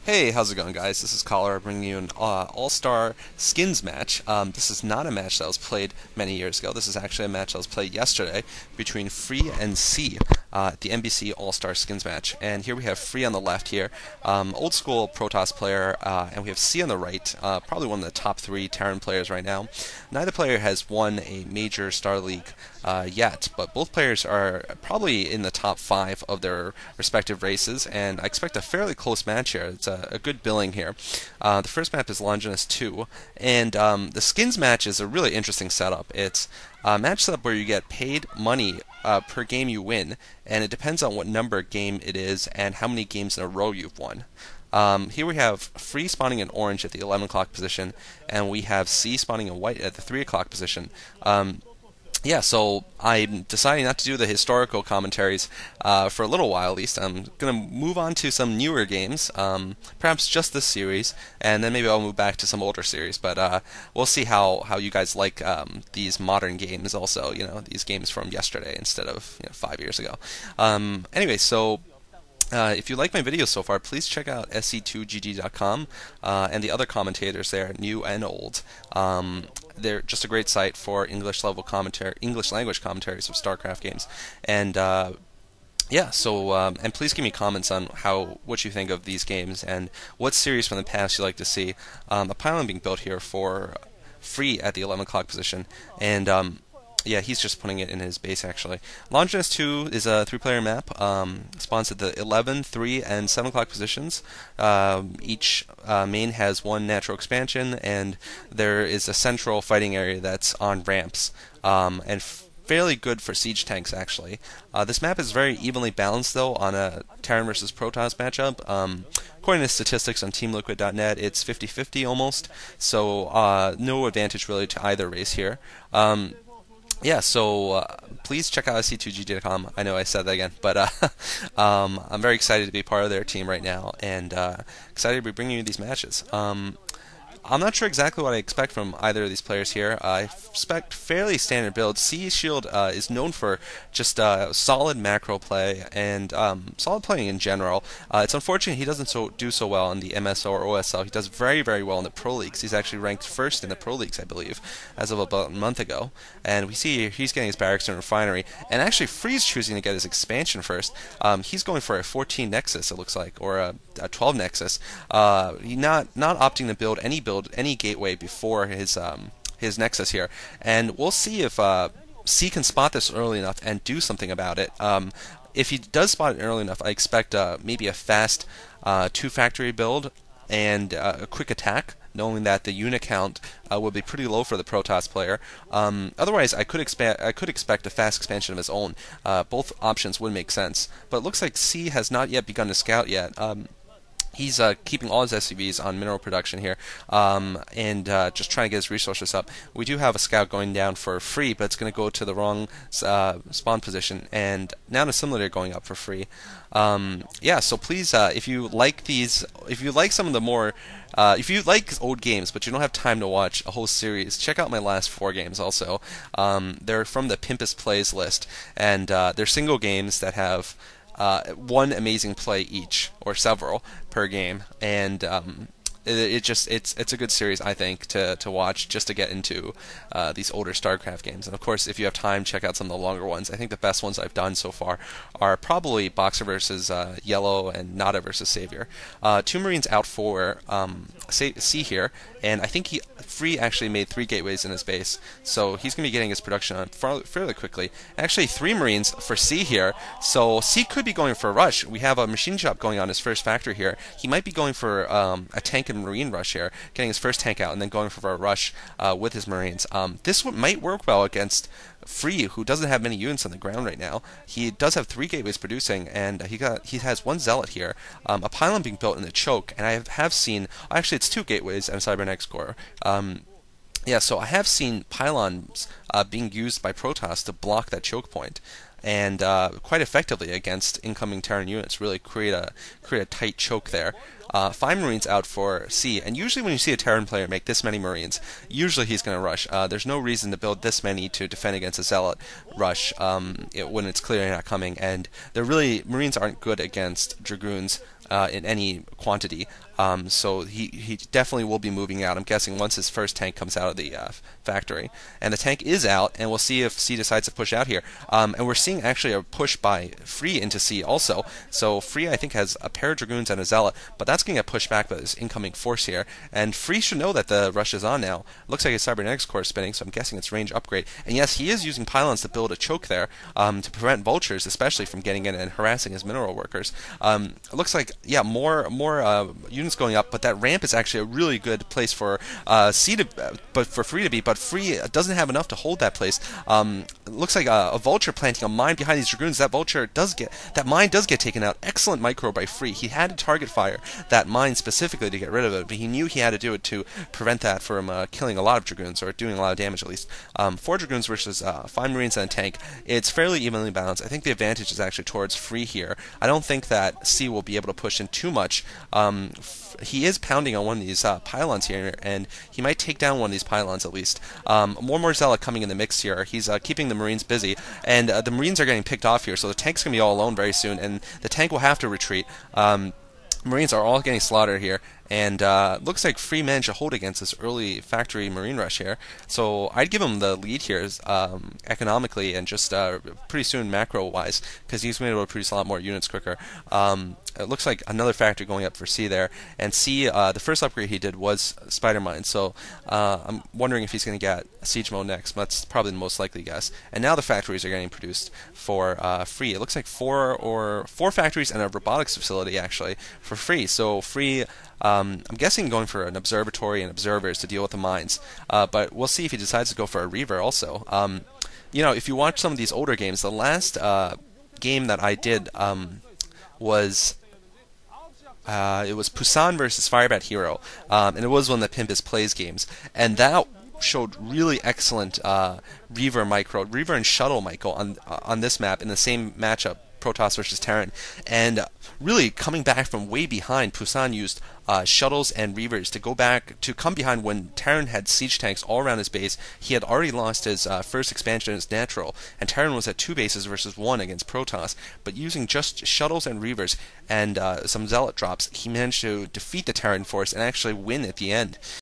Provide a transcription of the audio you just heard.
Hey, how's it going, guys? This is Collar bringing you an All-Star Skins match. This is not a match that was played many years ago. This is actually a match that was played yesterday between Free and C, the MBC All-Star Skins match. And here we have Free on the left here, old school Protoss player, and we have C on the right, probably one of the top three Terran players right now. Neither player has won a major Star League yet, but both players are probably in the top 5 of their respective races, and I expect a fairly close match here. It's a good billing here. The first map is Longinus II, and the skins match is a really interesting setup. It's a match setup where you get paid money per game you win, and it depends on what number game it is and how many games in a row you've won. Here we have Free spawning in orange at the 11 o'clock position, and we have C spawning in white at the 3 o'clock position. Yeah, so I'm deciding not to do the historical commentaries for a little while at least. I'm going to move on to some newer games, perhaps just this series, and then maybe I'll move back to some older series. But we'll see how you guys like these modern games also, these games from yesterday instead of 5 years ago. Anyway, so if you like my videos so far, please check out sc2gg.com and the other commentators there, new and old. They're just a great site for English language commentaries of StarCraft games. And yeah, so and please give me comments on what you think of these games and what series from the past you'd like to see. A pylon being built here for Free at the 11 o'clock position, and yeah, he's just putting it in his base, actually. Longinus II is a 3-player map, spawns at the 11, 3, and 7 o'clock positions. Each main has one natural expansion, and there is a central fighting area that's on ramps, and fairly good for siege tanks, actually. This map is very evenly balanced, though, on a Terran versus Protoss matchup. According to statistics on TeamLiquid.net, it's 50-50 almost, so no advantage really to either race here. Yeah, so please check out sc2g.com. I know I said that again, but I'm very excited to be part of their team right now, and excited to be bringing you these matches. I'm not sure exactly what I expect from either of these players here. I expect fairly standard builds. C Shield is known for just solid macro play and solid playing in general. It's unfortunate he doesn't do so well in the MSO or OSL. He does very, very well in the Pro Leagues. He's actually ranked first in the Pro Leagues, I believe, as of about a month ago. And we see he's getting his barracks and refinery. And actually, Free's choosing to get his expansion first. He's going for a 14 Nexus, it looks like, or a 12 Nexus. He's not opting to build any gateway before his Nexus here, and we'll see if C can spot this early enough and do something about it. If he does spot it early enough, I expect maybe a fast 2-factory build and a quick attack, knowing that the unit count will be pretty low for the Protoss player. Otherwise, I could expect a fast expansion of his own. Both options would make sense, but it looks like C has not yet begun to scout yet. He's keeping all his SCVs on mineral production here, and just trying to get his resources up. We do have a scout going down for Free, but it's going to go to the wrong spawn position, and now the simulator going up for Free. Yeah, so please, if you like some of the more, if you like old games but you don't have time to watch a whole series, check out my last 4 games also. They're from the Pimpus Plays list, and they're single games that have one amazing play each, or several per game, and it's a good series, I think, to watch just to get into these older StarCraft games. And of course, if you have time, check out some of the longer ones. I think the best ones I've done so far are probably Boxer versus Yellow and Nada versus Savior. 2 Marines out for C here, and I think Free actually made 3 gateways in his base, so he's going to be getting his production on fairly quickly. Actually, 3 Marines for C here, so C could be going for a rush. We have a machine shop going on his first factory here. He might be going for a tank and Marine rush here, getting his first tank out and then going for a rush with his Marines. This might work well against Free, who doesn't have many units on the ground right now. He does have 3 gateways producing, and he has 1 zealot here, a pylon being built in the choke, and I have seen, actually it's 2 gateways and a Cybernetics core. Yeah, so I have seen pylons being used by Protoss to block that choke point, and quite effectively against incoming Terran units, really create a tight choke there. 5 Marines out for C, and usually when you see a Terran player make this many Marines, usually he's going to rush. There's no reason to build this many to defend against a Zealot rush when it's clearly not coming, and Marines aren't good against Dragoons in any quantity. So he definitely will be moving out, I'm guessing, once his first tank comes out of the factory. And the tank is out, and we'll see if C decides to push out here. And we're seeing actually a push by Free into C also. So Free, I think, has a pair of Dragoons and a Zealot, but that's going to get pushed back by this incoming force here. And Free should know that the rush is on now. Looks like his Cybernetics core is spinning, so I'm guessing it's range upgrade. And yes, he is using pylons to build a choke there to prevent vultures, especially from getting in and harassing his mineral workers. It looks like, yeah, more units going up, but that ramp is actually a really good place for C to, but for Free to be. But Free doesn't have enough to hold that place. It looks like a vulture planting a mine behind these Dragoons. That mine does get taken out. Excellent micro by Free. He had to target fire that mine specifically to get rid of it, but he knew he had to do it to prevent that from killing a lot of Dragoons, or doing a lot of damage at least. 4 Dragoons versus 5 Marines and a tank. It's fairly evenly balanced. I think the advantage is actually towards Free here. I don't think that C will be able to push in too much. He is pounding on one of these pylons here, and he might take down one of these pylons at least. More Zealot coming in the mix here. He's keeping the Marines busy, and the Marines are getting picked off here, so the tank's going to be all alone very soon, and the tank will have to retreat. Marines are all getting slaughtered here, and looks like Free managed to hold against this early factory Marine rush here. So I'd give him the lead here economically and just pretty soon macro-wise, because he's going to be able to produce a lot more units quicker. It looks like another factory going up for C there, and C, the first upgrade he did was Spider Mine, so I'm wondering if he's going to get Siege Mode next. That's probably the most likely guess. And now the factories are getting produced for Free. It looks like four factories and a robotics facility actually for Free. So Free, I'm guessing going for an observatory and observers to deal with the mines, but we'll see if he decides to go for a Reaver also. You know, if you watch some of these older games, the last game that I did was it was Poussin versus Firebat Hero, and it was one of the Pimpus Plays games, and that showed really excellent Reaver and Shuttle micro on this map in the same matchup, Protoss versus Terran, and really coming back from way behind. Poussin used shuttles and Reavers to come behind when Terran had siege tanks all around his base. He had already lost his first expansion as natural, and Terran was at 2 bases versus 1 against Protoss, but using just shuttles and Reavers and some Zealot drops, he managed to defeat the Terran force and actually win at the end.